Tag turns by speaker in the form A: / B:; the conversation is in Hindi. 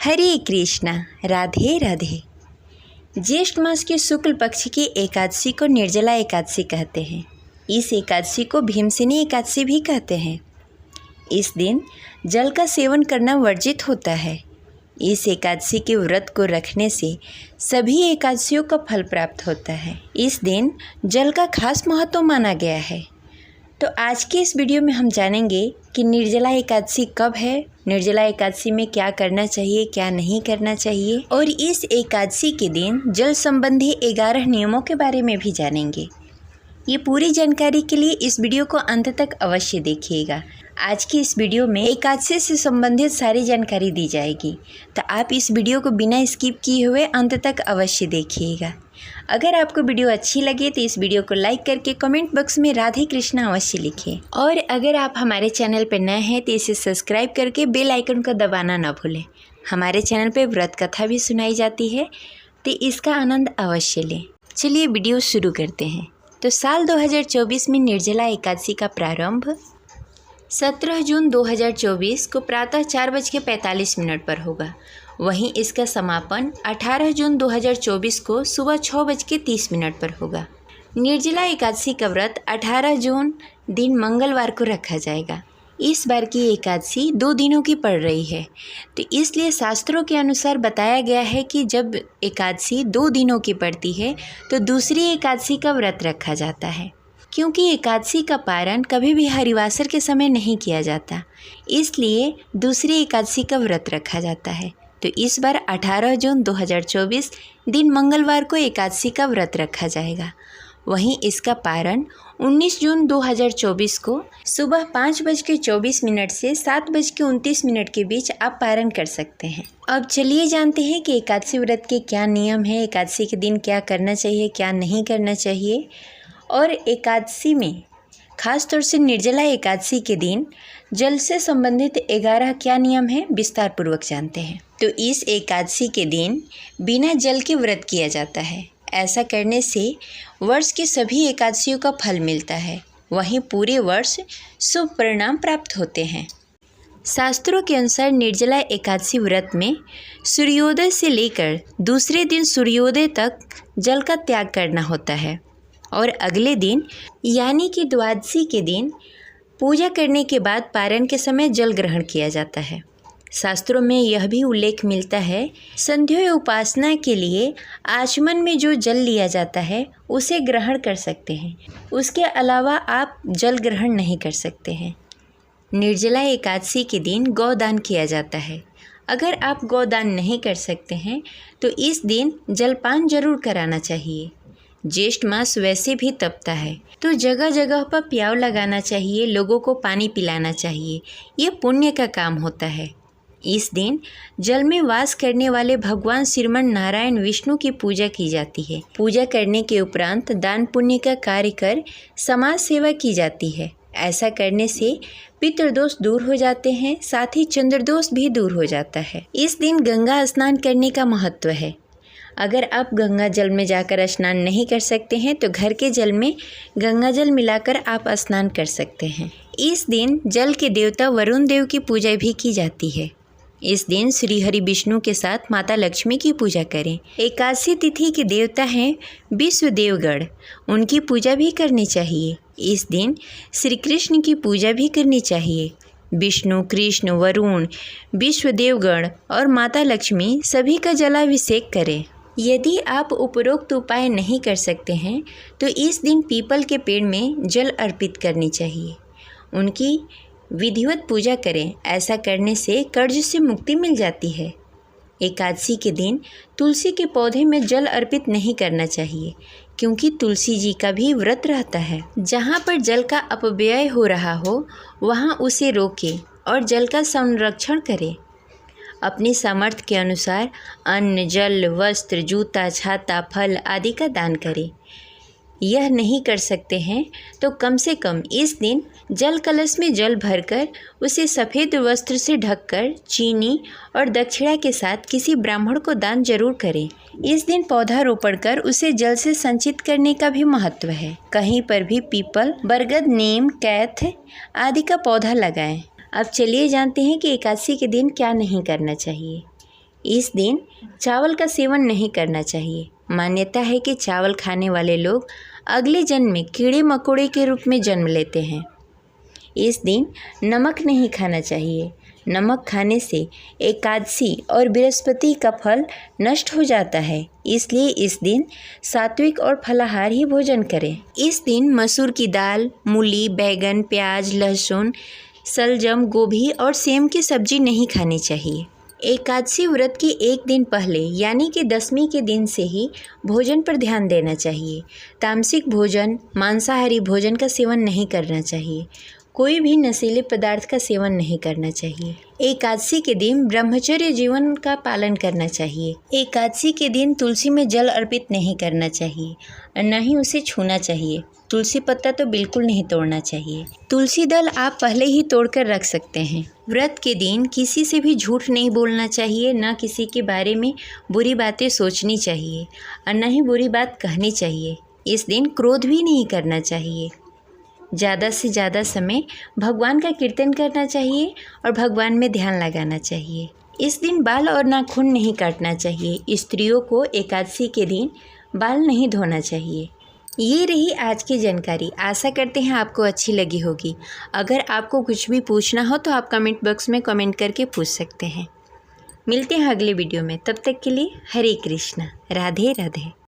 A: हरे कृष्णा, राधे राधे। ज्येष्ठ मास के शुक्ल पक्ष की एकादशी को निर्जला एकादशी कहते हैं। इस एकादशी को भीमसेनी एकादशी भी कहते हैं। इस दिन जल का सेवन करना वर्जित होता है। इस एकादशी के व्रत को रखने से सभी एकादशियों का फल प्राप्त होता है। इस दिन जल का खास महत्व माना गया है। तो आज के इस वीडियो में हम जानेंगे कि निर्जला एकादशी कब है, निर्जला एकादशी में क्या करना चाहिए, क्या नहीं करना चाहिए, और इस एकादशी के दिन जल संबंधी 11 नियमों के बारे में भी जानेंगे। ये पूरी जानकारी के लिए इस वीडियो को अंत तक अवश्य देखिएगा। आज की इस वीडियो में एकादशी से संबंधित सारी जानकारी दी जाएगी, तो आप इस वीडियो को बिना स्किप किए हुए अंत तक अवश्य देखिएगा। अगर आपको वीडियो अच्छी लगे तो इस वीडियो को लाइक करके कमेंट बॉक्स में राधे कृष्णा अवश्य लिखें, और अगर आप हमारे चैनल पर नए हैं तो इसे सब्सक्राइब करके बेल आइकन को दबाना ना भूलें। हमारे चैनल पर व्रत कथा भी सुनाई जाती है, तो इसका आनंद अवश्य लें। चलिए वीडियो शुरू करते हैं। तो साल 2024 में निर्जला एकादशी का प्रारंभ 17 जून 2024 को प्रातः 4:45 पर होगा। वहीं इसका समापन 18 जून 2024 को सुबह 6:30 पर होगा। निर्जला एकादशी का व्रत 18 जून दिन मंगलवार को रखा जाएगा। इस बार की एकादशी 2 दिनों की पड़ रही है, तो इसलिए शास्त्रों के अनुसार बताया गया है कि जब एकादशी 2 दिनों की पड़ती है तो दूसरी एकादशी का व्रत रखा जाता है, क्योंकि एकादशी का पारण कभी भी हरिवासर के समय नहीं किया जाता, इसलिए दूसरी एकादशी का व्रत रखा जाता है। तो इस बार 18 जून 2024 दिन मंगलवार को एकादशी का व्रत रखा जाएगा। वहीं इसका पारण 19 जून 2024 को सुबह 5:24 से 7:29 के बीच आप पारण कर सकते हैं। अब चलिए जानते हैं कि एकादशी व्रत के क्या नियम हैं, एकादशी के दिन क्या करना चाहिए, क्या नहीं करना चाहिए, और एकादशी में खास तौर से निर्जला एकादशी के दिन जल से संबंधित 11 क्या नियम हैं विस्तार पूर्वक जानते हैं। तो इस एकादशी के दिन बिना जल के व्रत किया जाता है। ऐसा करने से वर्ष की सभी एकादशियों का फल मिलता है, वहीं पूरे वर्ष शुभ परिणाम प्राप्त होते हैं। शास्त्रों के अनुसार निर्जला एकादशी व्रत में सूर्योदय से लेकर दूसरे दिन सूर्योदय तक जल का त्याग करना होता है, और अगले दिन यानी कि द्वादशी के दिन पूजा करने के बाद पारण के समय जल ग्रहण किया जाता है। शास्त्रों में यह भी उल्लेख मिलता है, संध्या उपासना के लिए आचमन में जो जल लिया जाता है उसे ग्रहण कर सकते हैं, उसके अलावा आप जल ग्रहण नहीं कर सकते हैं। निर्जला एकादशी के दिन गौदान किया जाता है। अगर आप गौदान नहीं कर सकते हैं तो इस दिन जलपान जरूर कराना चाहिए। ज्येष्ठ मास वैसे भी तपता है, तो जगह जगह पर प्याव लगाना चाहिए, लोगों को पानी पिलाना चाहिए। ये पुण्य का काम होता है। इस दिन जल में वास करने वाले भगवान श्रीमन नारायण विष्णु की पूजा की जाती है। पूजा करने के उपरांत दान पुण्य का कार्य कर समाज सेवा की जाती है। ऐसा करने से पितृदोष दूर हो जाते हैं, साथ ही चंद्रदोष भी दूर हो जाता है। इस दिन गंगा स्नान करने का महत्व है। अगर आप गंगा जल में जाकर स्नान नहीं कर सकते हैं तो घर के जल में गंगा जल मिलाकर आप स्नान कर सकते हैं। इस दिन जल के देवता वरुण देव की पूजा भी की जाती है। इस दिन श्री हरि विष्णु के साथ माता लक्ष्मी की पूजा करें। एकादशी तिथि के देवता हैं विश्वदेवगढ़, उनकी पूजा भी करनी चाहिए। इस दिन श्री कृष्ण की पूजा भी करनी चाहिए। विष्णु, कृष्ण, वरुण, विश्वदेवगढ़ और माता लक्ष्मी सभी का जलाभिषेक करें। यदि आप उपरोक्त उपाय नहीं कर सकते हैं तो इस दिन पीपल के पेड़ में जल अर्पित करनी चाहिए, उनकी विधिवत पूजा करें। ऐसा करने से कर्ज से मुक्ति मिल जाती है। एकादशी के दिन तुलसी के पौधे में जल अर्पित नहीं करना चाहिए, क्योंकि तुलसी जी का भी व्रत रहता है। जहाँ पर जल का अपव्यय हो रहा हो वहाँ उसे रोकें और जल का संरक्षण करें। अपनी सामर्थ्य के अनुसार अन्न, जल, वस्त्र, जूता, छाता, फल आदि का दान करें। यह नहीं कर सकते हैं तो कम से कम इस दिन जल कलश में जल भरकर उसे सफ़ेद वस्त्र से ढककर चीनी और दक्षिणा के साथ किसी ब्राह्मण को दान जरूर करें। इस दिन पौधारोपण कर उसे जल से संचित करने का भी महत्व है। कहीं पर भी पीपल, बरगद, नीम, कैथ आदि का पौधा लगाएं। अब चलिए जानते हैं कि एकादशी के दिन क्या नहीं करना चाहिए। इस दिन चावल का सेवन नहीं करना चाहिए। मान्यता है कि चावल खाने वाले लोग अगले जन्म में कीड़े मकोड़े के रूप में जन्म लेते हैं। इस दिन नमक नहीं खाना चाहिए। नमक खाने से एकादशी और बृहस्पति का फल नष्ट हो जाता है, इसलिए इस दिन सात्विक और फलाहार ही भोजन करें। इस दिन मसूर की दाल, मूली, बैगन, प्याज, लहसुन, शलजम, गोभी और सेम की सब्जी नहीं खानी चाहिए। एकादशी व्रत के एक दिन पहले यानी कि दशमी के दिन से ही भोजन पर ध्यान देना चाहिए। तामसिक भोजन, मांसाहारी भोजन का सेवन नहीं करना चाहिए। कोई भी नशीले पदार्थ का सेवन नहीं करना चाहिए। एकादशी के दिन ब्रह्मचर्य जीवन का पालन करना चाहिए। एकादशी के दिन तुलसी में जल अर्पित नहीं करना चाहिए और न ही उसे छूना चाहिए। तुलसी पत्ता तो बिल्कुल नहीं तोड़ना चाहिए। तुलसी दल आप पहले ही तोड़कर रख सकते हैं। व्रत के दिन किसी से भी झूठ नहीं बोलना चाहिए, न किसी के बारे में बुरी बातें सोचनी चाहिए और न ही बुरी बात कहनी चाहिए। इस दिन क्रोध भी नहीं करना चाहिए। ज़्यादा से ज़्यादा समय भगवान का कीर्तन करना चाहिए और भगवान में ध्यान लगाना चाहिए। इस दिन बाल और नाखून नहीं काटना चाहिए। स्त्रियों को एकादशी के दिन बाल नहीं धोना चाहिए। ये रही आज की जानकारी। आशा करते हैं आपको अच्छी लगी होगी। अगर आपको कुछ भी पूछना हो तो आप कमेंट बॉक्स में कमेंट करके पूछ सकते हैं। मिलते हैं अगले वीडियो में। तब तक के लिए हरे कृष्णा, राधे राधे।